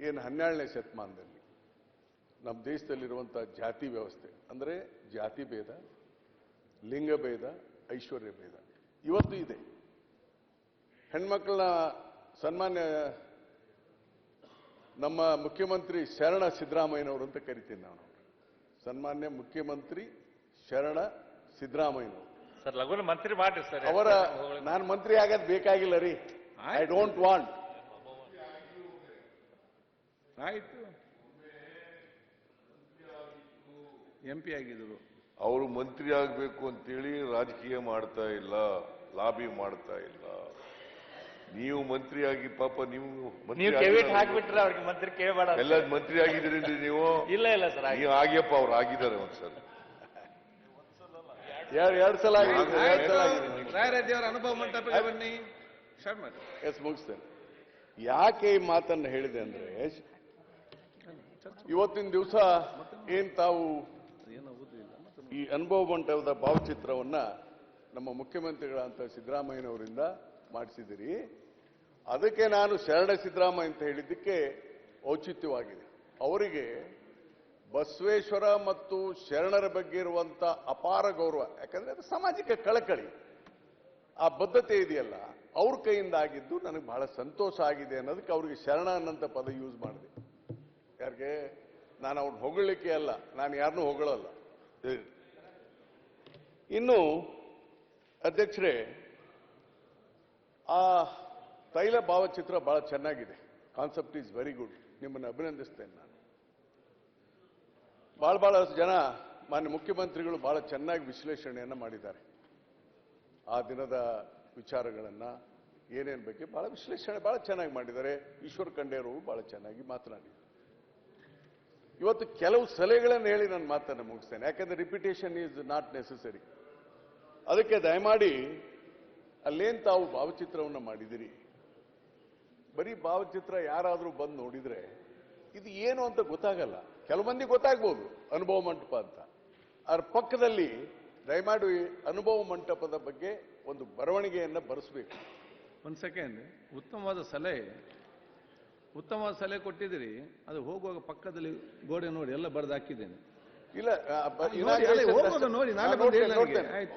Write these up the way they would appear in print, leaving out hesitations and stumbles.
ಏನು 12ನೇ ಶತಮಾನದಲ್ಲಿ ನಮ್ಮ ದೇಶದಲ್ಲಿರುವಂಥ ಜಾತಿ ವ್ಯವಸ್ಥೆ ಅಂದರೆ ಜಾತಿ ಭೇದ, ಲಿಂಗ ಭೇದ, ಐಶ್ವರ್ಯ ಭೇದ ಇವತ್ತು ಇದೆ. ಹೆಣ್ಮಕ್ಳನ್ನ ಸನ್ಮಾನ್ಯ ನಮ್ಮ ಮುಖ್ಯಮಂತ್ರಿ ಶರಣ ಸಿದ್ದರಾಮಯ್ಯನವರು ಅಂತ ಕರಿತೀನಿ ನಾನು. ಸನ್ಮಾನ್ಯ ಮುಖ್ಯಮಂತ್ರಿ ಶರಣ ಸಿದ್ದರಾಮಯ್ಯನವರು ಸರ್ ಲಘುನ ಮಂತ್ರಿ ಮಾಡ್ರಿ ಸರ್. ಅವರ ನಾನು ಮಂತ್ರಿ ಆಗೋದು ಬೇಕಾಗಿಲ್ಲ ರೀ. I don't want. ಆಯ್ತು, MP ಆಗಿದ್ರು. ಅವರು ಮಂತ್ರಿ ಆಗಬೇಕು ಅಂತೇಳಿ ರಾಜಕೀಯ ಮಾಡ್ತಾ ಇಲ್ಲ, ಲಾಬಿ ಮಾಡ್ತಾ ಇಲ್ಲ. ನೀವು ಮಂತ್ರಿ ಆಗಿ ಪಾಪ ನೀವು ಹಾಕ್ಬಿಟ್ರೆ ಅವ್ರಿಗೆ ಮಂತ್ರಿ ಕೇಳಬೇಡ. ಎಲ್ಲ ಮಂತ್ರಿ ಆಗಿದ್ದೀರಿ ನೀವು? ಇಲ್ಲ ಇಲ್ಲ ಸರ್, ನೀವು ಆಗ್ಯಪ್ಪ, ಅವ್ರು ಆಗಿದ್ದಾರೆ ಒಂದ್ಸಲ. ಎರಡು ಸಲ ರಾಯರೆಡ್ಡಿ ಅವರ ಅನುಭವ ಮಂಟಪಕ್ಕೆ ಬನ್ನಿ. ಮುಗಿಸ್ತೇನೆ. ಯಾಕೆ ಈ ಮಾತನ್ನು ಹೇಳಿದೆ ಅಂದ್ರೆ, ಇವತ್ತಿನ ದಿವಸ ಏನ್ ತಾವು ಈ ಅನುಭವ ಮಂಟಪದ ಭಾವಚಿತ್ರವನ್ನ ನಮ್ಮ ಮುಖ್ಯಮಂತ್ರಿಗಳಂತ ಸಿದ್ದರಾಮಯ್ಯನವರಿಂದ ಮಾಡಿಸಿದಿರಿ. ಅದಕ್ಕೆ ನಾನು ಶರಣ ಸಿದ್ದರಾಮಯ್ಯ ಅಂತ ಹೇಳಿದ್ದಕ್ಕೆ ಔಚಿತ್ಯವಾಗಿದೆ. ಅವರಿಗೆ ಬಸವೇಶ್ವರ ಮತ್ತು ಶರಣರ ಬಗ್ಗೆ ಇರುವಂತ ಅಪಾರ ಗೌರವ, ಯಾಕಂದ್ರೆ ಅದು ಸಾಮಾಜಿಕ ಕಳಕಳಿ, ಆ ಬದ್ಧತೆ ಇದೆಯಲ್ಲ, ಅವ್ರ ಕೈಯಿಂದ ಆಗಿದ್ದು ನನಗೆ ಬಹಳ ಸಂತೋಷ ಆಗಿದೆ ಅನ್ನೋದಕ್ಕೆ ಅವ್ರಿಗೆ ಶರಣ ಅನ್ನಂತ ಪದ ಯೂಸ್ ಮಾಡಿದೆ. ಯಾರಿಗೆ ನಾನು ಅವ್ರನ್ನ ಹೊಗಳಲಿಕ್ಕೆ ಅಲ್ಲ, ನಾನು ಯಾರನ್ನೂ ಹೊಗಳಲ್ಲ. ಇನ್ನು ಅಧ್ಯಕ್ಷರೇ, ಆ ತೈಲ ಭಾವಚಿತ್ರ ಬಹಳ ಚೆನ್ನಾಗಿದೆ. Concept is very good. ನಿಮ್ಮನ್ನು ಅಭಿನಂದಿಸ್ತೇನೆ ನಾನು. ಬಹಳ ಜನ ಮಾನ್ಯ ಮುಖ್ಯಮಂತ್ರಿಗಳು ಬಹಳ ಚೆನ್ನಾಗಿ ವಿಶ್ಲೇಷಣೆಯನ್ನು ಮಾಡಿದ್ದಾರೆ. ಆ ದಿನದ ವಿಚಾರಗಳನ್ನು ಏನೇನು ಬಗ್ಗೆ ಬಹಳ ವಿಶ್ಲೇಷಣೆ ಬಹಳ ಚೆನ್ನಾಗಿ ಮಾಡಿದ್ದಾರೆ. ಈಶ್ವರ್ ಖಂಡೇರವರು ಬಹಳ ಚೆನ್ನಾಗಿ ಮಾತನಾಡಿದ್ದಾರೆ. ಇವತ್ತು ಕೆಲವು ಸಲಹೆಗಳನ್ನು ಹೇಳಿ ನನ್ನ ಮಾತನ್ನು ಮುಗಿಸ್ತೇನೆ, ಯಾಕಂದ್ರೆ ರಿಪಿಟೇಷನ್ ಈಸ್ ನಾಟ್ ನೆಸೆಸರಿ. ಅದಕ್ಕೆ ದಯಮಾಡಿ ಅಲ್ಲೇನು ತಾವು ಭಾವಚಿತ್ರವನ್ನು ಮಾಡಿದಿರಿ, ಬರೀ ಭಾವಚಿತ್ರ ಯಾರಾದರೂ ಬಂದು ನೋಡಿದ್ರೆ ಇದು ಏನು ಅಂತ ಗೊತ್ತಾಗಲ್ಲ. ಕೆಲವು ಮಂದಿ ಗೊತ್ತಾಗ್ಬೋದು ಅನುಭವ ಮಂಟಪ ಅಂತ. ಅದ್ರ ಪಕ್ಕದಲ್ಲಿ ದಯಮಾಡಿ ಅನುಭವ ಮಂಟಪದ ಬಗ್ಗೆ ಒಂದು ಬರವಣಿಗೆಯನ್ನು ಬರೆಸಬೇಕು. ಒಂದು ಸೆಕೆಂಡ್. ಉತ್ತಮವಾದ ಸಲಹೆ ಕೊಟ್ಟಿದ್ದೀರಿ. ಅದು ಹೋಗುವಾಗ ಪಕ್ಕದಲ್ಲಿ ಗೋಡೆ ನೋಡಿ ಎಲ್ಲ ಬರೆದು ಹಾಕಿದ್ದೇನೆ. ಇಲ್ಲ,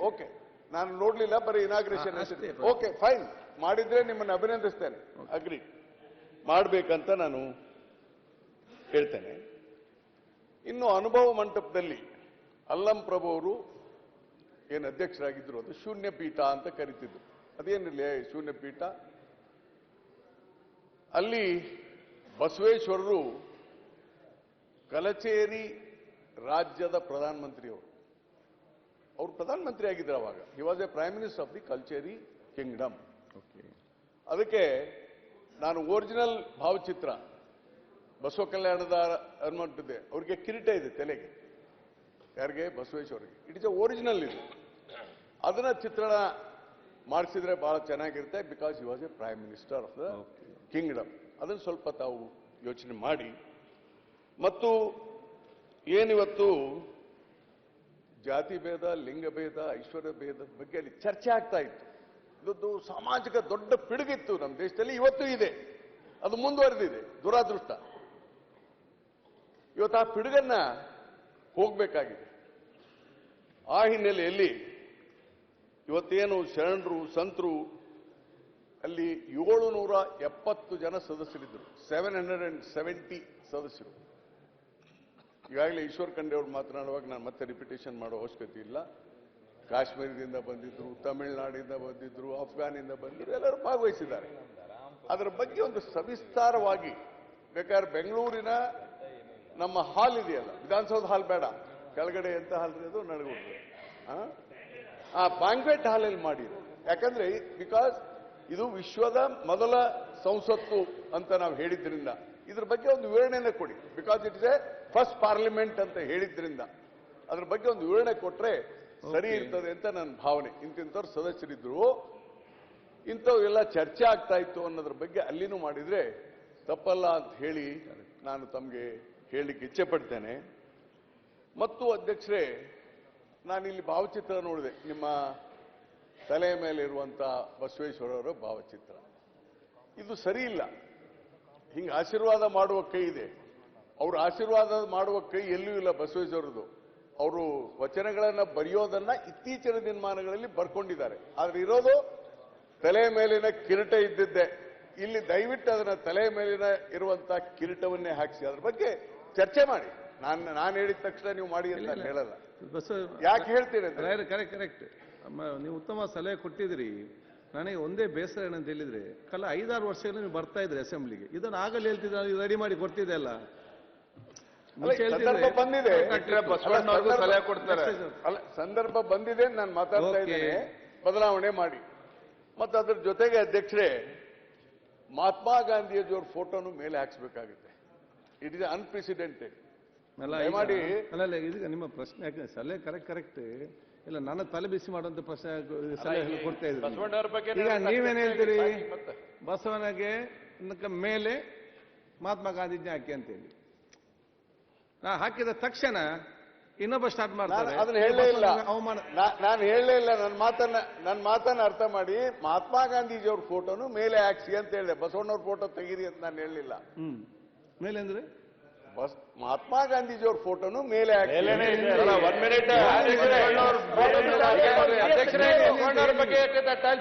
ಓಕೆ, ನಾನು ನೋಡ್ಲಿಲ್ಲ, ಬರೀ ಇನಾಗ್ರೇಷನ್. Okay, fine. ಮಾಡಿದ್ರೆ ನಿಮ್ಮನ್ನು ಅಭಿನಂದಿಸ್ತೇನೆ. ಅಗ್ರಿ ಮಾಡಬೇಕಂತ ನಾನು ಹೇಳ್ತೇನೆ. ಇನ್ನು ಅನುಭವ ಮಂಟಪದಲ್ಲಿ ಅಲ್ಲಂ ಪ್ರಭು ಅವರು ಏನು ಅಧ್ಯಕ್ಷರಾಗಿದ್ರು, ಅದು ಶೂನ್ಯ ಪೀಠ ಅಂತ ಕರಿತಿದ್ರು. ಅದೇನಿಲ್ಲ ಶೂನ್ಯ ಪೀಠ. ಅಲ್ಲಿ ಬಸವೇಶ್ವರರು ಕಲಚೇರಿ ರಾಜ್ಯದ ಪ್ರಧಾನಮಂತ್ರಿಯವರು. ಅವರು ಪ್ರಧಾನಮಂತ್ರಿ ಆಗಿದ್ರು ಅವಾಗ. He was a prime minister of the ಕಲ್ಚೇರಿ ಕಿಂಗ್ಡಮ್. ಅದಕ್ಕೆ ನಾನು ಒರಿಜಿನಲ್ ಭಾವಚಿತ್ರ ಬಸವ ಕಲ್ಯಾಣದ ಹನುಮಂತದ್ದೆ, ಅವ್ರಿಗೆ ಕಿರೀಟ ಇದೆ ತಲೆಗೆ. ಯಾರಿಗೆ? ಬಸವೇಶ್ವರಿಗೆ. ಇಟ್ ಇಸ್ ಎ ಒರಿಜಿನಲ್ ಇದು. ಅದನ್ನ ಚಿತ್ರಣ ಮಾಡಿಸಿದ್ರೆ ಬಹಳ ಚೆನ್ನಾಗಿರುತ್ತೆ. Because he was a prime minister of the Kingdom. ಅದನ್ನು ಸ್ವಲ್ಪ ತಾವು ಯೋಚನೆ ಮಾಡಿ. ಮತ್ತು ಏನಿವತ್ತು ಜಾತಿ ಭೇದ, ಲಿಂಗ ಭೇದ, ಐಶ್ವರ್ಯ ಭೇದದ ಬಗ್ಗೆ ಅಲ್ಲಿ ಚರ್ಚೆ ಆಗ್ತಾ ಇತ್ತು. ಇದೊಂದು ಸಾಮಾಜಿಕ ದೊಡ್ಡ ಪಿಡುಗಿತ್ತು ನಮ್ಮ ದೇಶದಲ್ಲಿ, ಇವತ್ತು ಇದೆ, ಅದು ಮುಂದುವರೆದಿದೆ. ದುರಾದೃಷ್ಟ. ಇವತ್ತು ಆ ಪಿಡುಗನ್ನ ಹೋಗಬೇಕಾಗಿದೆ. ಆ ಹಿನ್ನೆಲೆಯಲ್ಲಿ ಇವತ್ತೇನು ಶರಣರು ಸಂತರು ಅಲ್ಲಿ 770 ಜನ ಸದಸ್ಯರಿದ್ದರು. 770 ಸದಸ್ಯರು. ಈಗಾಗಲೇ ಈಶ್ವರ್ ಖಂಡ್ರೆ ಅವರು ಮಾತನಾಡುವಾಗ ನಾನು ಮತ್ತೆ ರಿಪಿಟೇಷನ್ ಮಾಡೋ ಅವಶ್ಯಕತೆ ಇಲ್ಲ. ಕಾಶ್ಮೀರದಿಂದ ಬಂದಿದ್ರು, ತಮಿಳುನಾಡಿಂದ ಬಂದಿದ್ರು, ಅಫ್ಘಾನಿಂದ ಬಂದಿದ್ರು, ಎಲ್ಲರೂ ಭಾಗವಹಿಸಿದ್ದಾರೆ. ಅದರ ಬಗ್ಗೆ ಒಂದು ಸವಿಸ್ತಾರವಾಗಿ ಬೇಕಾದ್ರೆ ಬೆಂಗಳೂರಿನ ನಮ್ಮ ಹಾಲ್ ಇದೆಯಲ್ಲ, ವಿಧಾನಸೌಧ ಹಾಲ್ ಬೇಡ, ಕೆಳಗಡೆ ಎಂತ ಹಾಲ್ ಅದು ನಡಗುಡ್ದು, ಆ ಬ್ಯಾಂಕ್ವೆಟ್ ಹಾಲಲ್ಲಿ ಮಾಡಿದ್ರು. ಯಾಕಂದ್ರೆ ಬಿಕಾಸ್ ಇದು ವಿಶ್ವದ ಮೊದಲ ಸಂಸತ್ತು ಅಂತ ನಾವು ಹೇಳಿದ್ರಿಂದ ಇದ್ರ ಬಗ್ಗೆ ಒಂದು ವಿವರಣೆನೇ ಕೊಡಿ. Because it is A first parliament ಅಂತ ಹೇಳಿದ್ರಿಂದ ಅದ್ರ ಬಗ್ಗೆ ಒಂದು ವಿವರಣೆ ಕೊಟ್ರೆ ಸರಿ ಇರ್ತದೆ ಅಂತ ನನ್ನ ಭಾವನೆ. ಇಂತಿಂಥವ್ರು ಸದಸ್ಯರಿದ್ರು, ಇಂಥವೆಲ್ಲ ಚರ್ಚೆ ಆಗ್ತಾ ಇತ್ತು ಅನ್ನೋದ್ರ ಬಗ್ಗೆ ಅಲ್ಲಿನೂ ಮಾಡಿದ್ರೆ ತಪ್ಪಲ್ಲ ಅಂತ ಹೇಳಿ ನಾನು ತಮಗೆ ಹೇಳಲಿಕ್ಕೆ ಇಚ್ಛೆ ಪಡ್ತೇನೆ. ಮತ್ತು ಅಧ್ಯಕ್ಷರೇ, ನಾನಿಲ್ಲಿ ಭಾವಚಿತ್ರ ನೋಡಿದೆ, ನಿಮ್ಮ ತಲೆಯ ಮೇಲೆ ಇರುವಂತಹ ಬಸವೇಶ್ವರರ ಭಾವಚಿತ್ರ. ಇದು ಸರಿ ಇಲ್ಲ. ಹಿಂಗೆ ಆಶೀರ್ವಾದ ಮಾಡುವ ಕೈ ಇದೆ. ಅವ್ರ ಆಶೀರ್ವಾದ ಮಾಡುವ ಕೈ ಎಲ್ಲೂ ಇಲ್ಲ ಬಸವೇಶ್ವರದು. ಅವರು ವಚನಗಳನ್ನ ಬರೆಯೋದನ್ನ ಇತ್ತೀಚಿನ ದಿನಮಾನಗಳಲ್ಲಿ ಬರ್ಕೊಂಡಿದ್ದಾರೆ. ಆದ್ರೆ ಇರೋದು ತಲೆ ಮೇಲಿನ ಕಿರೀಟ ಇದ್ದಿದ್ದೆ. ಇಲ್ಲಿ ದಯವಿಟ್ಟು ಅದನ್ನ ತಲೆ ಮೇಲಿನ ಇರುವಂತ ಕಿರೀಟವನ್ನೇ ಹಾಕಿಸಿ ಅದ್ರ ಬಗ್ಗೆ ಚರ್ಚೆ ಮಾಡಿ. ನಾನು ಹೇಳಿದ ತಕ್ಷಣ ನೀವು ಮಾಡಿ ಅಂತ ನಾನು ಹೇಳಲ್ಲ. ಯಾಕೆ ಹೇಳ್ತೀನಿ ಅಂದ್ರೆ ಕರೆಕ್ಟ್. ನೀವು ಉತ್ತಮ ಸಲಹೆ ಕೊಟ್ಟಿದ್ರಿ. ನನಗೆ ಒಂದೇ ಬೇಸರ ಏನಂತ ಹೇಳಿದ್ರೆ, ಕಲ 5-6 ವರ್ಷಗಳು ನೀವು ಬರ್ತಾ ಇದ್ರಿ ಅಸೆಂಬ್ಲಿಗೆ, ಇದನ್ನು ಆಗಲ್ಲ ಹೇಳ್ತಿದ್ರೆ ರೆಡಿ ಮಾಡಿ ಕೊಡ್ತಿದ್ದೆ ಅಲ್ಲ. ಸಂದರ್ಭ ಬಂದಿದೆ, ಬಸವಣ್ಣವ್ರಿಗೂ ಸಲಹೆ ಕೊಡ್ತಾರೆ. ಅಲ್ಲ, ಸಂದರ್ಭ ಬಂದಿದೆ, ನಾನು ಮಾತಾಡ್ತಾ ಇದ್ದೇನೆ ಬದಲಾವಣೆ ಮಾಡಿ. ಮತ್ತು ಅದ್ರ ಜೊತೆಗೆ ಅಧ್ಯಕ್ಷರೇ, ಮಹಾತ್ಮ ಗಾಂಧಿಯವ್ರ ಫೋಟೋನು ಮೇಲೆ ಹಾಕ್ಸ್ಬೇಕಾಗುತ್ತೆ. It is unprecedented. ಮಾಡಿ ಅಲ್ಲ, ಇದೀಗ ನಿಮ್ಮ ಪ್ರಶ್ನೆ ಯಾಕೆ ಸಲಹೆ ಕರೆಕ್ಟ್ ಇಲ್ಲ, ನನ್ನ ತಲೆ ಬಿಸಿ ಮಾಡುವಂತ ಪ್ರಶ್ನೆ ಸಲಹೆ ಕೊಡ್ತಾ ಇದ್ದೀನಿ. ಬಸವಣ್ಣವ್ರ ಬಗ್ಗೆ ಈಗ ನೀವೇನ್ ಹೇಳ್ತೀರಿ? ಬಸವನಿಗೆ ಮೇಲೆ ಮಹಾತ್ಮ ಗಾಂಧೀಜಿ ಹಾಕಿ ಅಂತೇಳಿ ನಾ ಹಾಕಿದ ತಕ್ಷಣ ಇನ್ನೊಬ್ಬ ಸ್ಟಾರ್ಟ್ ಮಾಡ್ತಾರೆ. ಅದನ್ನ ಹೇಳಲೇ ಇಲ್ಲ, ನಾನು ಹೇಳಲೇ ಇಲ್ಲ. ನನ್ನ ಮಾತನ್ನ ಅರ್ಥ ಮಾಡಿ. ಮಹಾತ್ಮ ಗಾಂಧೀಜಿಯವ್ರ ಫೋಟೋನು ಮೇಲೆ ಹಾಕ್ಸಿ ಅಂತ ಹೇಳಿದೆ. ಬಸವಣ್ಣವ್ರ ಫೋಟೋ ತೆಗೀರಿ ಅಂತ ನಾನು ಹೇಳಲಿಲ್ಲ. ಮೇಲೆ ಅಂದ್ರೆ ಮಹಾತ್ಮ ಗಾಂಧೀಜಿಯವ್ರ ಫೋಟೋನು ಮೇಲೆ ಹಾಕಿ.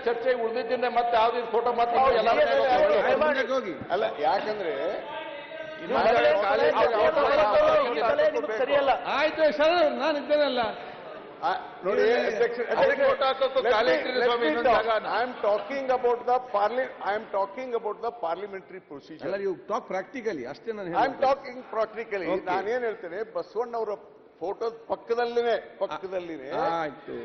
ಚರ್ಚೆ ಉಳಿದಿದ್ದಿಂದ ಮತ್ತೆ ಯಾವ್ದು ಫೋಟೋ ಮತ್ತೆ ಹೋಗಿ ಅಲ್ಲ, ಯಾಕಂದ್ರೆ ಸರಿಯಲ್ಲ. ಆಯ್ತು ಸರ್, ನಾನು ಇದ್ದೇನಲ್ಲ. ನೋಡಿ, I am talking about the parliamentary procedure. You talk practically ಅಷ್ಟೇ. ನಾನು ಐ ಆಮ್ ಟಾಕಿಂಗ್ ಪ್ರಾಕ್ಟಿಕಲಿ. ನಾನೇನ್ ಹೇಳ್ತೇನೆ, ಬಸವಣ್ಣವರ ಫೋಟೋ ಪಕ್ಕದಲ್ಲಿನೇ ಆಯ್ತು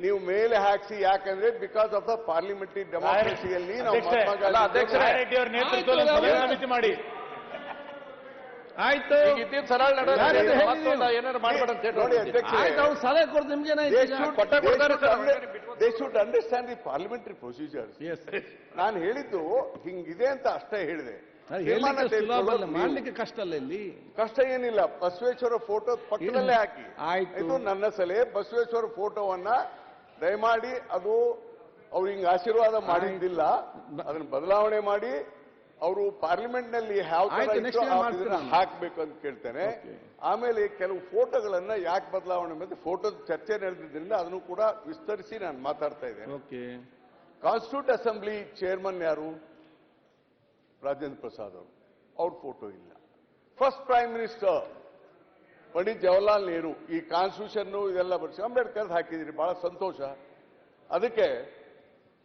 ನೀವು ಮೇಲೆ ಹಾಕಿಸಿ. ಯಾಕಂದ್ರೆ ಬಿಕಾಸ್ ಆಫ್ ದ ಪಾರ್ಲಿಮೆಂಟರಿ ಡೆಮಾಕ್ರಸಿಯಲ್ಲಿ ನಾವು ಸಮಿತಿ ಮಾಡಿ ಆಯ್ತು ಸರಳ ಏನಾರು ಮಾಡ್ಬೇಡ ನೋಡಿ ಅಧ್ಯಕ್ಷರೇ, ಸಲಹೆ ಕೊಡ್ತು ನಿಮ್ಗೆ. They should understand the parliamentary procedures. ನಾನು ಹೇಳಿದ್ದು ಹಿಂಗಿದೆ ಅಂತ ಅಷ್ಟೇ ಹೇಳಿದೆ. ಮಾಡ್ಲಿಕ್ಕೆ ಕಷ್ಟ ಅಲ್ಲ, ಇಲ್ಲಿ ಕಷ್ಟ ಏನಿಲ್ಲ. ಬಸವೇಶ್ವರ ಫೋಟೋ ಪಕ್ಕದಲ್ಲೇ ಹಾಕಿ. ಆಯ್ತು, ನನ್ನ ಸಲಹೆ ಬಸವೇಶ್ವರ ಫೋಟೋವನ್ನ ದಯಮಾಡಿ, ಅದು ಅವ್ರು ಹಿಂಗ್ ಆಶೀರ್ವಾದ ಮಾಡಿದ್ದಿಲ್ಲ, ಅದನ್ನ ಬದಲಾವಣೆ ಮಾಡಿ ಅವರು ಪಾರ್ಲಿಮೆಂಟ್ ನಲ್ಲಿ ಹಾಕ್ಬೇಕು ಅಂತ ಕೇಳ್ತೇನೆ. ಆಮೇಲೆ ಕೆಲವು ಫೋಟೋಗಳನ್ನ ಯಾಕೆ ಬದಲಾವಣೆ ಮತ್ತೆ ಫೋಟೋ ಚರ್ಚೆ ನಡೆದಿದ್ದರಿಂದ ಅದನ್ನು ಕೂಡ ವಿಸ್ತರಿಸಿ ನಾನು ಮಾತಾಡ್ತಾ ಇದ್ದೇನೆ. ಕಾನ್ಸ್ಟಿಟ್ಯೂಟ್ ಅಸೆಂಬ್ಲಿ ಚೇರ್ಮನ್ ಯಾರು? ರಾಜೇಂದ್ರ ಪ್ರಸಾದ್ ಅವರು. ಅವ್ರ ಫೋಟೋ ಇಲ್ಲ. First prime minister Pandit Jawaharlal Nehru. ಈ ಕಾನ್ಸ್ಟಿಟ್ಯೂಷನ್ ಇದೆಲ್ಲ ಬರ್ಸಿ ಅಂಬೇಡ್ಕರ್ ಹಾಕಿದಿರಿ, ಬಹಳ ಸಂತೋಷ. ಅದಕ್ಕೆ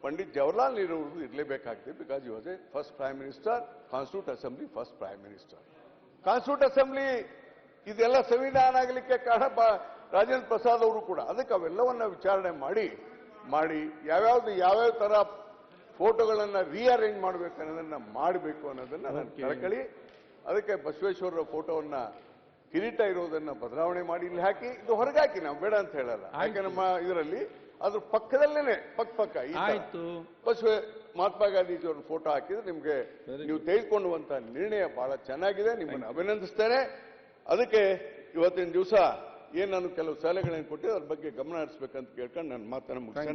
ಪಂಡಿತ್ ಜವಾಹರ್ಲಾಲ್ ನೆಹರು ಅವ್ರದ್ದು ಇರಲೇಬೇಕಾಗ್ತದೆ. Because you was a first prime minister, constituent assembly first prime minister. Constituent assembly ಇದೆಲ್ಲ ಸಂವಿಧಾನ ಆಗಲಿಕ್ಕೆ ಕಾರಣ ರಾಜೇಂದ್ರ ಪ್ರಸಾದ್ ಅವರು ಕೂಡ. ಅದಕ್ಕೆ ಅವೆಲ್ಲವನ್ನ ವಿಚಾರಣೆ ಮಾಡಿ ಯಾವ್ಯಾವ ತರ ಫೋಟೋಗಳನ್ನ ರೀಅರೇಂಜ್ ಮಾಡಬೇಕು ಅನ್ನೋದನ್ನ ಮಾಡಬೇಕು ಅನ್ನೋದನ್ನ ನಾನು ಕಳಕಳಿ. ಅದಕ್ಕೆ ಬಸವೇಶ್ವರರ ಫೋಟೋವನ್ನ ಕಿರೀಟ ಇರೋದನ್ನ ಬದಲಾವಣೆ ಮಾಡಿ ಇಲ್ಲಿ ಹಾಕಿ, ಇದು ಹೊರಗಾಕಿ. ನಾವು ಬೇಡ ಅಂತ ಹೇಳಲ್ಲ. ಯಾಕೆ ನಮ್ಮ ಇದರಲ್ಲಿ ಅದ್ರ ಪಕ್ಕದಲ್ಲೇನೆ ಪಕ್ಕ ಮಹಾತ್ಮ ಗಾಂಧೀಜಿಯವ್ರ ಫೋಟೋ ಹಾಕಿದ್ರೆ ನಿಮ್ಗೆ ನೀವು ತೆಗೆದುಕೊಳ್ಳುವಂತ ನಿರ್ಣಯ ಬಹಳ ಚೆನ್ನಾಗಿದೆ. ನಿಮ್ಮನ್ನು ಅಭಿನಂದಿಸ್ತೇನೆ. ಅದಕ್ಕೆ ಇವತ್ತಿನ ದಿವಸ ಏನ್ ನಾನು ಕೆಲವು ಸಲಹೆಗಳನ್ನು ಕೊಟ್ಟಿದ್ದೆ, ಅದ್ರ ಬಗ್ಗೆ ಗಮನ ಹರಿಸಬೇಕಂತ ಕೇಳ್ಕೊಂಡು ನನ್ನ ಮಾತನ್ನು ಮುಗಿಸ್ತೇನೆ.